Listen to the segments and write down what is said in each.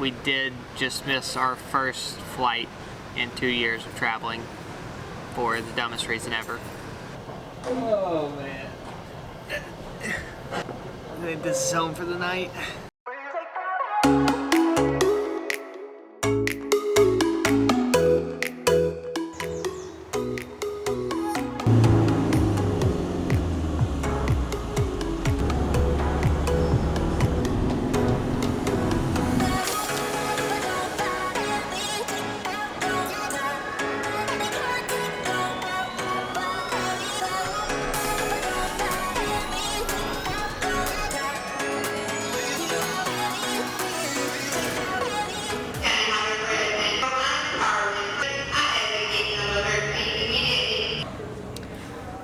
we did just miss our first flight in 2 years of traveling for the dumbest reason ever. Oh man. I think this is home for the night.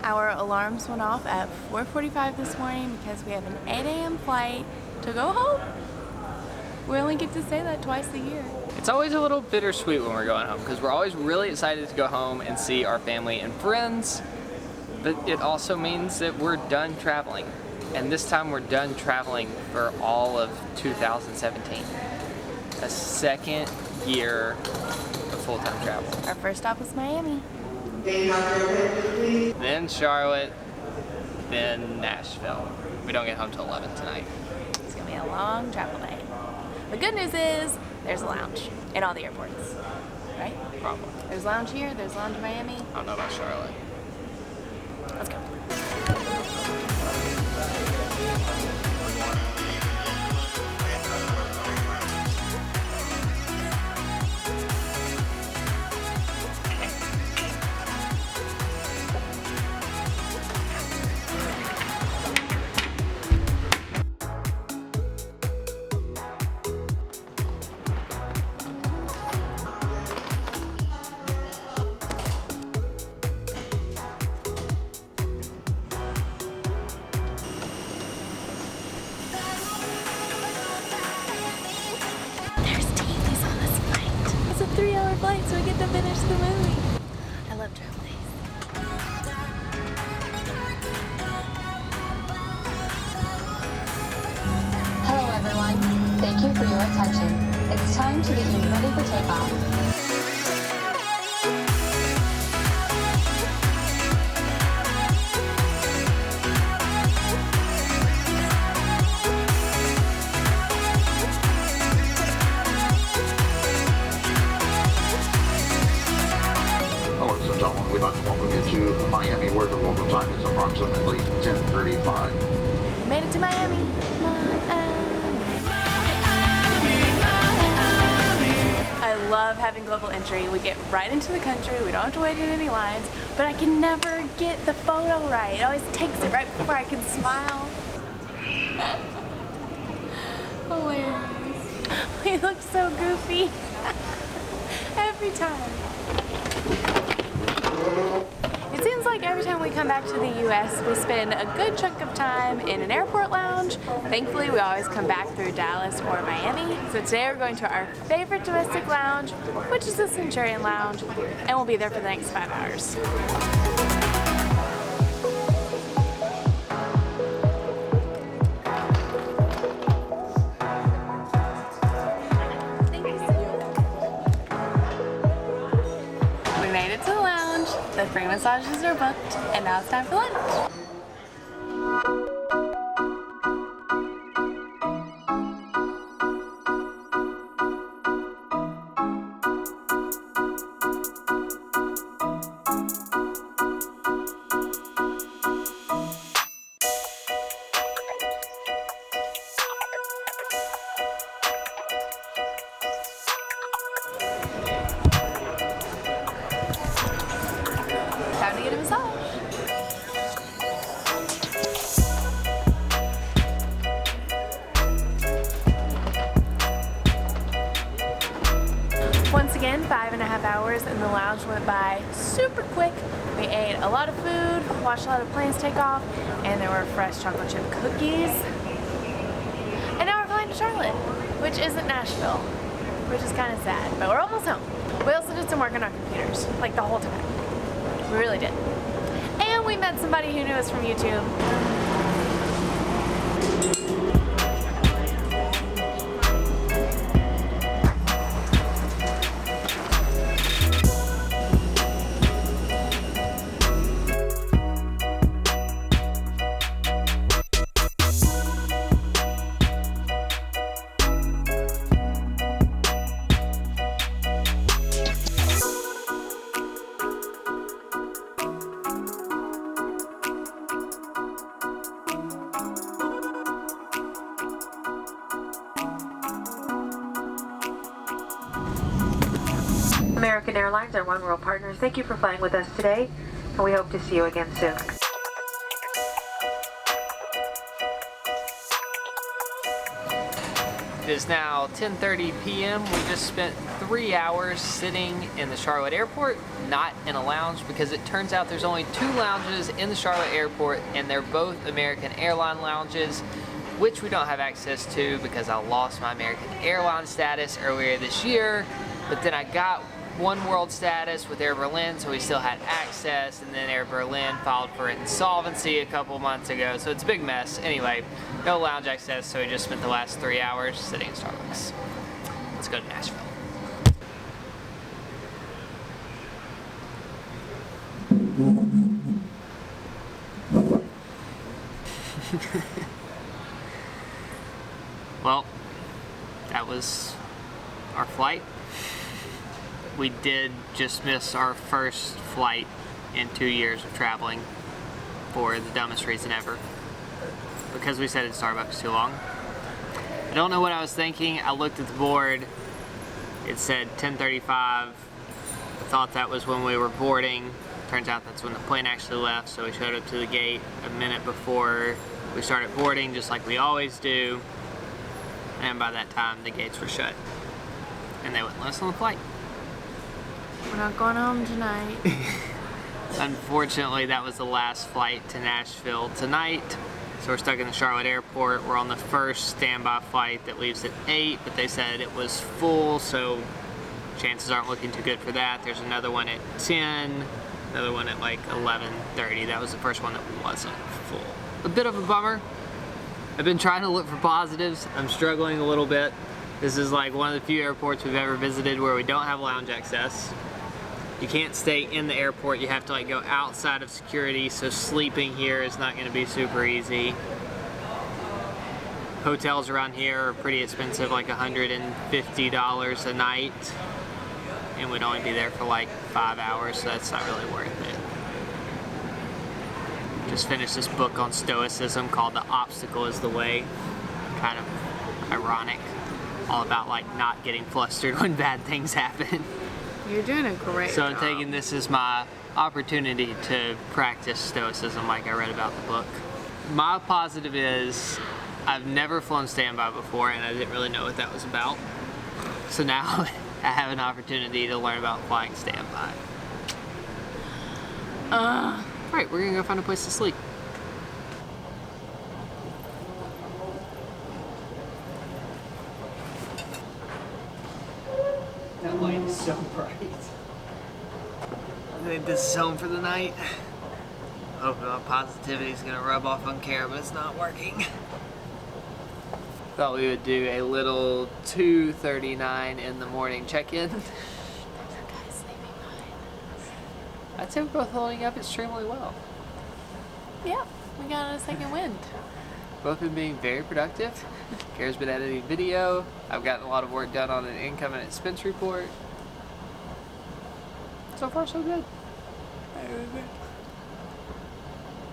Our alarms went off at 4:45 this morning because we have an 8 a.m. flight to go home. We only get to say that twice a year. It's always a little bittersweet when we're going home because we're always really excited to go home and see our family and friends, but it also means that we're done traveling. And this time we're done traveling for all of 2017. A second year of full-time travel. Our first stop was Miami. Then Charlotte, then Nashville. We don't get home till 11 tonight. It's gonna be a long travel day. The good news is there's a lounge in all the airports, right? Probably. There's a lounge here, there's a lounge in Miami. I don't know about Charlotte. Let's go. It's a 3-hour flight, so we get to finish the movie. I love traveling. Hello everyone, thank you for your attention. It's time to get you ready for takeoff. We'd like to welcome you to Miami, where the local time is approximately 10:35. Made it to Miami. I love having global entry. We get right into the country. We don't have to wait in any lines, but I can never get the photo right. It always takes it right before I can smile. Hilarious. We look so goofy every time. It seems like every time we come back to the US, we spend a good chunk of time in an airport lounge. Thankfully, we always come back through Dallas or Miami. So today we're going to our favorite domestic lounge, which is the Centurion Lounge, and we'll be there for the next 5 hours. We made it to the lounge, the free massages are booked, and now it's time for lunch. Time to get a massage. Once again, 5.5 hours in the lounge went by super quick. We ate a lot of food, watched a lot of planes take off, and there were fresh chocolate chip cookies. And now we're flying to Charlotte, which isn't Nashville, which is kind of sad, but we're almost home. We also did some work on our computers, like the whole time. We really did. And we met somebody who knew us from YouTube. American Airlines, our One World partners, thank you for flying with us today, and we hope to see you again soon. It is now 10:30 p.m. We just spent 3 hours sitting in the Charlotte airport, not in a lounge, because it turns out there's only 2 lounges in the Charlotte airport, and they're both American Airline lounges, which we don't have access to because I lost my American Airline status earlier this year. But then I got One World status with Air Berlin, so we still had access, and then Air Berlin filed for insolvency a couple months ago, so it's a big mess. Anyway, no lounge access, so we just spent the last 3 hours sitting in Starbucks. Let's go to Nashville. Well, that was our flight. We did just miss our first flight in 2 years of traveling for the dumbest reason ever. Because we sat in Starbucks too long. I don't know what I was thinking. I looked at the board. It said 10:35. I thought that was when we were boarding. Turns out that's when the plane actually left, so we showed up to the gate a minute before we started boarding, just like we always do. And by that time, the gates were shut. And they wouldn't let us on the flight. We're not going home tonight. Unfortunately, that was the last flight to Nashville tonight. So we're stuck in the Charlotte airport. We're on the first standby flight that leaves at 8, but they said it was full, so chances aren't looking too good for that. There's another one at 10, another one at like 11:30. That was the first one that wasn't full. A bit of a bummer. I've been trying to look for positives. I'm struggling a little bit. This is like one of the few airports we've ever visited where we don't have lounge access. You can't stay in the airport, you have to like go outside of security, so sleeping here is not gonna be super easy. Hotels around here are pretty expensive, like $150 a night, and we'd only be there for like 5 hours, so that's not really worth it. Just finished this book on stoicism called The Obstacle is the Way. Kind of ironic. All about like not getting flustered when bad things happen. You're doing a great So job. I'm taking this as my opportunity to practice stoicism like I read about the book. My positive is I've never flown standby before and I didn't really know what that was about. So now I have an opportunity to learn about flying standby. Right, we're gonna go find a place to sleep. That light is so bright. I think this is home for the night. Hoping my positivity is gonna rub off on camera, but it's not working. Thought we would do a little 2:39 in the morning check-in. I'd say we're both holding up extremely well. Yeah, we got a second wind. Both been being very productive. Kara's been editing video. I've gotten a lot of work done on an income and expense report. So far, so good.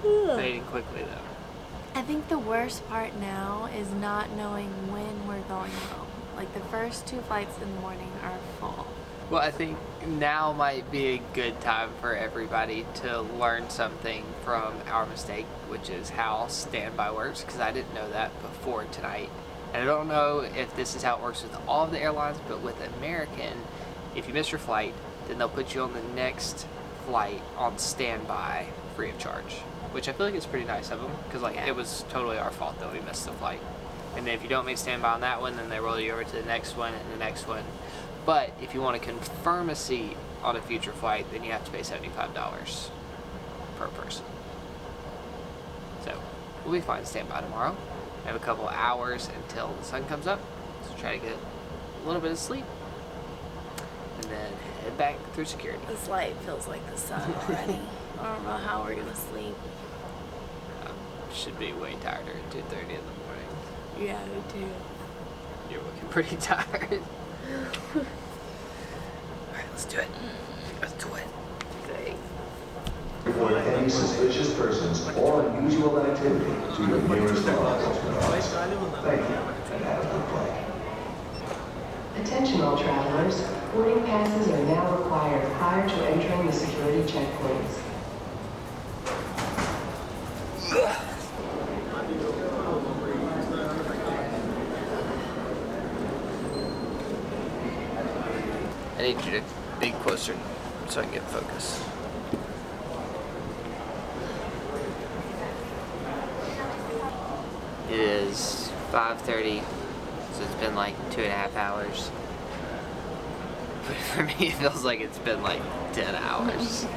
Fading quickly, though. I think the worst part now is not knowing when we're going home. Like the first 2 flights in the morning are full. Well, I think now might be a good time for everybody to learn something from our mistake, which is how standby works, because I didn't know that before tonight. And I don't know if this is how it works with all of the airlines, but with American, if you miss your flight, then they'll put you on the next flight on standby free of charge, which I feel like is pretty nice of them, because like it was totally our fault that we missed the flight. And then if you don't make standby on that one, then they roll you over to the next one and the next one. But if you want to confirm a seat on a future flight, then you have to pay $75 per person. So we'll be fine standby tomorrow. We have a couple hours until the sun comes up, so try to get a little bit of sleep, and then head back through security. This light feels like the sun already. I don't know how we're gonna sleep. Should be way tired at 2:30 in the morning. Yeah, me too. You're looking pretty tired. Alright, let's do it. Let's do it. Okay. Report any suspicious persons or unusual activity to your nearest law enforcement officer. Thank you, and have a good flight. Attention all travelers, boarding passes are now required prior to entering the security checkpoints. I need you to be closer so I can get focus. It is 5:30, so it's been like 2.5 hours. But for me, it feels like it's been like 10 hours.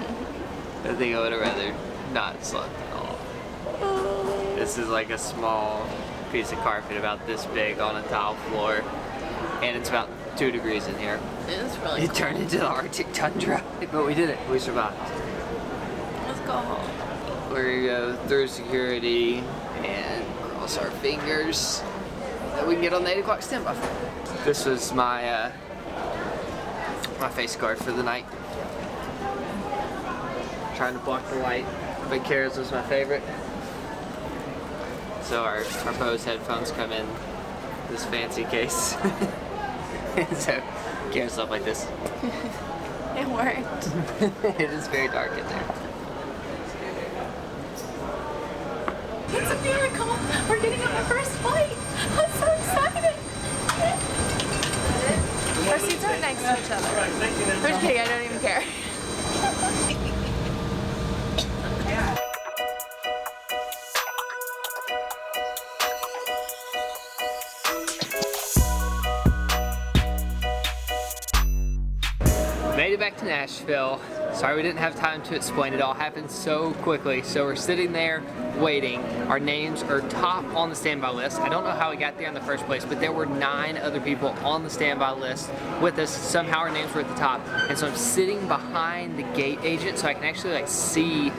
I think I would have rather not slept at all. This is like a small piece of carpet about this big on a tile floor, and it's about 2 degrees in here. It is really It turned into the Arctic tundra, but we did it. We survived. Let's go home. We're gonna go through security and cross our fingers that we can get on the 8 o'clock standby. This was my my face guard for the night. Trying to block the light, but Kara's was my favorite. So our Bose headphones come in this fancy case. And so Kara's stuff like this. It worked. It is very dark in there. It's a miracle! We're getting on our first flight! I'm so excited! Our seats aren't next to each other. I'm just kidding, I don't even care. Made it back to Nashville. Sorry we didn't have time to explain. It all happened so quickly. So we're sitting there waiting. Our names are top on the standby list. I don't know how we got there in the first place, but there were 9 other people on the standby list with us. Somehow our names were at the top. And so I'm sitting behind the gate agent so I can actually like see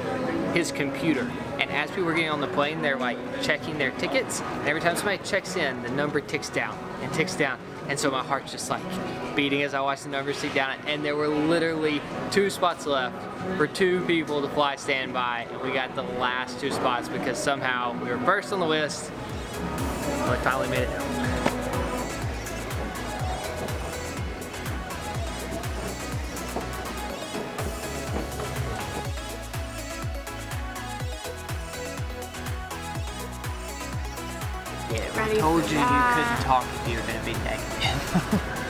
his computer. And as people were getting on the plane, they're like checking their tickets. And every time somebody checks in, the number ticks down and ticks down. And so my heart's just like beating as I watch the numbers tick down. And there were literally 2 spots left for 2 people to fly standby. And we got the last 2 spots because somehow we were first on the list. And we finally made it home. Get ready I told for you that. you couldn't talk if you were going to be negative.